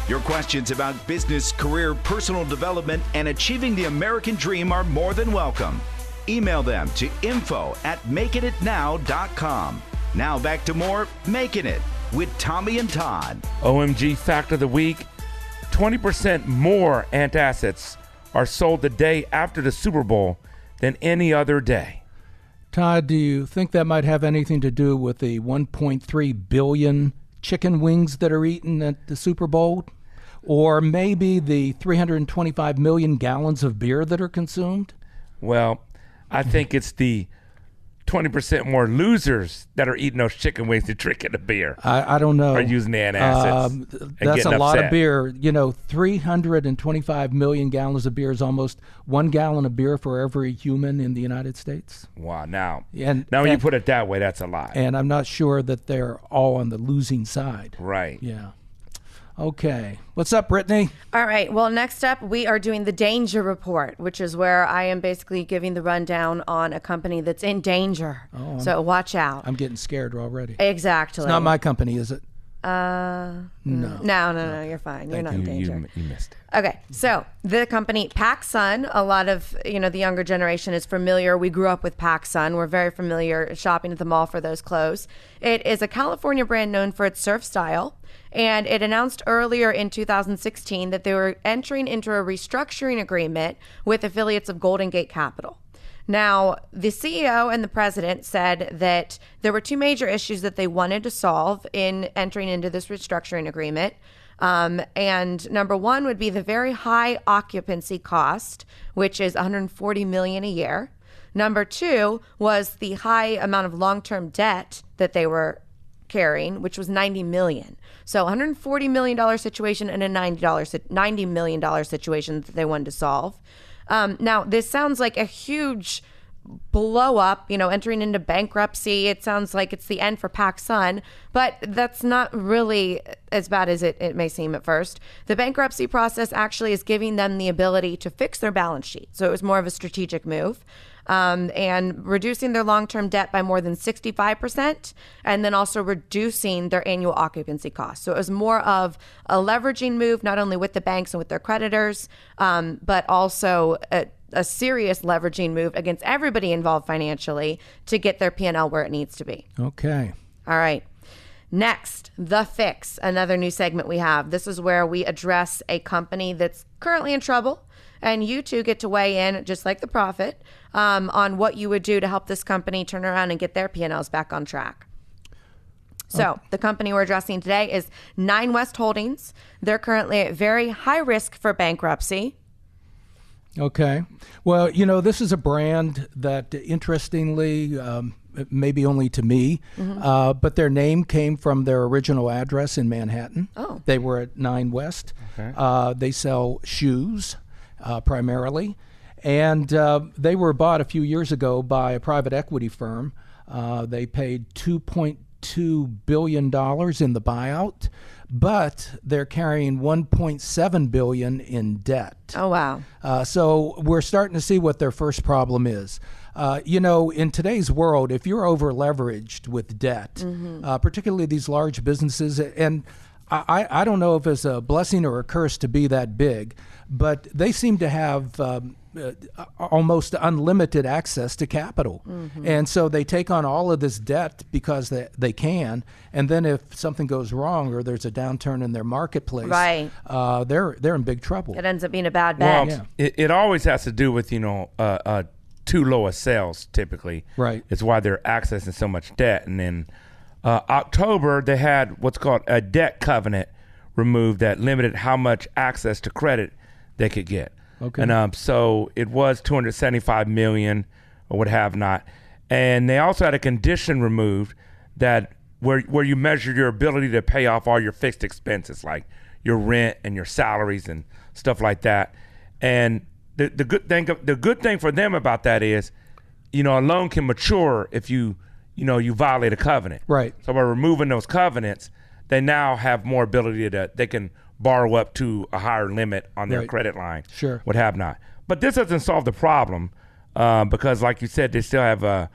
Your questions about business, career, personal development, and achieving the American dream are more than welcome. Email them to info@makinitnow.com. Now back to more Making It with Tommy and Todd. OMG fact of the week, 20% more antacids are sold the day after the Super Bowl than any other day. Todd, do you think that might have anything to do with the 1.3 billion chicken wings that are eaten at the Super Bowl? Or maybe the 325 million gallons of beer that are consumed? Well, I think it's the 20% more losers that are eating those chicken wings than drinking the beer. I don't know. Are using the antacids. That's a lot of beer. 325 million gallons of beer is almost 1 gallon of beer for every human in the United States. Wow. Now when you put it that way, that's a lot. And I'm not sure that they're all on the losing side. Right. Yeah. Okay. What's up, Brittany? All right. Well, next up, we are doing the danger report, which is where I am basically giving the rundown on a company that's in danger. Oh, so watch out. I'm getting scared already. Exactly. It's not my company, is it? No. No, you're fine. You're not in danger. You missed it. Okay, so the company Pacsun, a lot of the younger generation is familiar. We grew up with Pacsun. We're very familiar shopping at the mall for those clothes. It is a California brand known for its surf style, and it announced earlier in 2016 that they were entering into a restructuring agreement with affiliates of Golden Gate Capital. Now, the CEO and the president said that there were two major issues that they wanted to solve in entering into this restructuring agreement. And number one would be the very high occupancy cost, which is $140 million a year. Number two was the high amount of long-term debt that they were carrying, which was $90 million. So $140 million situation and a $90 million situation that they wanted to solve. Now, this sounds like a huge blow up, entering into bankruptcy. It sounds like it's the end for Pacsun, but that's not really as bad as it may seem at first. The bankruptcy process actually is giving them the ability to fix their balance sheet. So it was more of a strategic move. And reducing their long-term debt by more than 65%, and then also reducing their annual occupancy costs. So it was more of a leveraging move, not only with the banks and with their creditors, but also a serious leveraging move against everybody involved financially to get their P&L where it needs to be. Okay. All right. Next, The Fix, another new segment we have. This is where we address a company that's currently in trouble, and you two get to weigh in, just like the Prophet, on what you would do to help this company turn around and get their P&Ls back on track. So the company we're addressing today is Nine West Holdings. They're currently at very high risk for bankruptcy. Okay. Well, this is a brand that, interestingly, maybe only to me, but their name came from their original address in Manhattan. Oh. They were at Nine West. Okay. They sell shoes primarily. And they were bought a few years ago by a private equity firm. They paid $2.2 billion in the buyout, but they're carrying $1.7 billion in debt. Oh, wow. So we're starting to see what their first problem is. In today's world, if you're over leveraged with debt, particularly these large businesses, and I don't know if it's a blessing or a curse to be that big, but they seem to have almost unlimited access to capital. And so they take on all of this debt because they can. And then if something goes wrong or there's a downturn in their marketplace, right. They're in big trouble. It ends up being a bad bet. Well, it always has to do with, too low of sales typically. Right. It's why they're accessing so much debt. And then October, they had what's called a debt covenant removed that limited how much access to credit they could get. Okay. And so it was $275 million or what have not. And they also had a condition removed that where you measure your ability to pay off all your fixed expenses, like your rent and your salaries and stuff like that. And the good thing for them about that is, a loan can mature if you violate a covenant. Right. So by removing those covenants, they now have more ability they can borrow up to a higher limit on their credit line. Sure. What have not. But this doesn't solve the problem because, like you said, they still have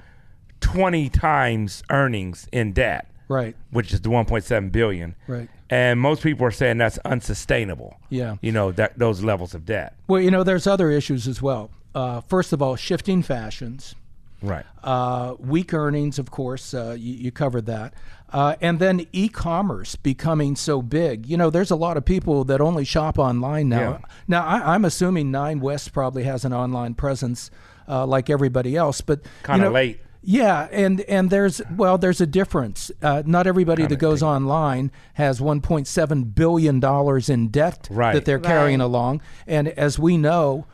20 times earnings in debt. Right. which is the 1.7 billion. Right. And most people are saying that's unsustainable. Yeah. That those levels of debt. Well, there's other issues as well. First of all, shifting fashions. Right. Weak earnings, of course, you covered that. And then e-commerce becoming so big. There's a lot of people that only shop online now. Yeah. Now, I'm assuming Nine West probably has an online presence like everybody else, but Kind of late. Yeah, and there's a difference. Not everybody that goes online has $1.7 billion in debt that they're carrying along. And as we know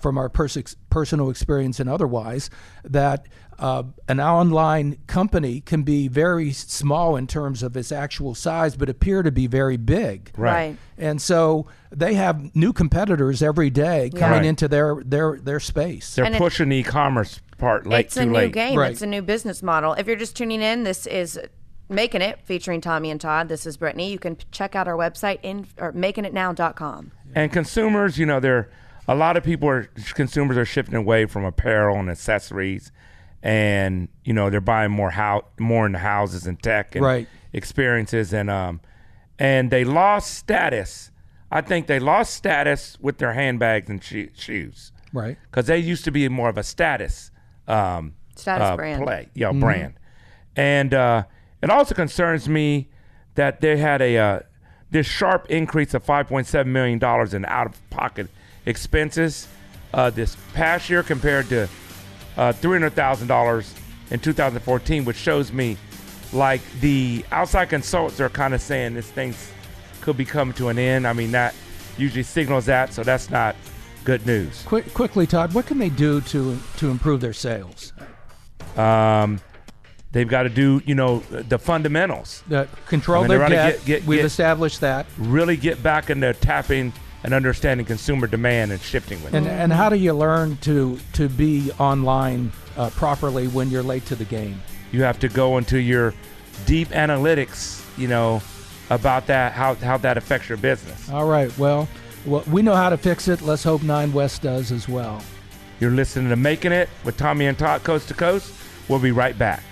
from our personal experience and otherwise, that an online company can be very small in terms of its actual size, but appear to be very big. Right. And so they have new competitors every day coming into their space. They're pushing the e-commerce part late. It's a new game. Right. It's a new business model. If you're just tuning in, this is Makin It, featuring Tommy and Todd. This is Brittany. You can check out our website makinitnow.com. And consumers, a lot of consumers are shifting away from apparel and accessories, and they're buying more in the houses and tech and experiences, and they lost status. I think they lost status with their handbags and shoes, right? Because they used to be more of a status brand play, brand, and it also concerns me that they had this sharp increase of $5.7 million in out-of-pocket expenses this past year compared to $300,000 in 2014, which shows me like the outside consultants are kind of saying this thing could be coming to an end. I mean, that usually signals that, so that's not good news. Quickly, Todd, what can they do to improve their sales? They've got to do, the fundamentals. Control their debt. We've established that. Really get back into tapping and understanding consumer demand and shifting with it. And how do you learn to be online properly when you're late to the game? You have to go into your deep analytics, about that, how that affects your business. All right. Well, we know how to fix it. Let's hope Nine West does as well. You're listening to Making It with Tommy and Todd, Coast to Coast. We'll be right back.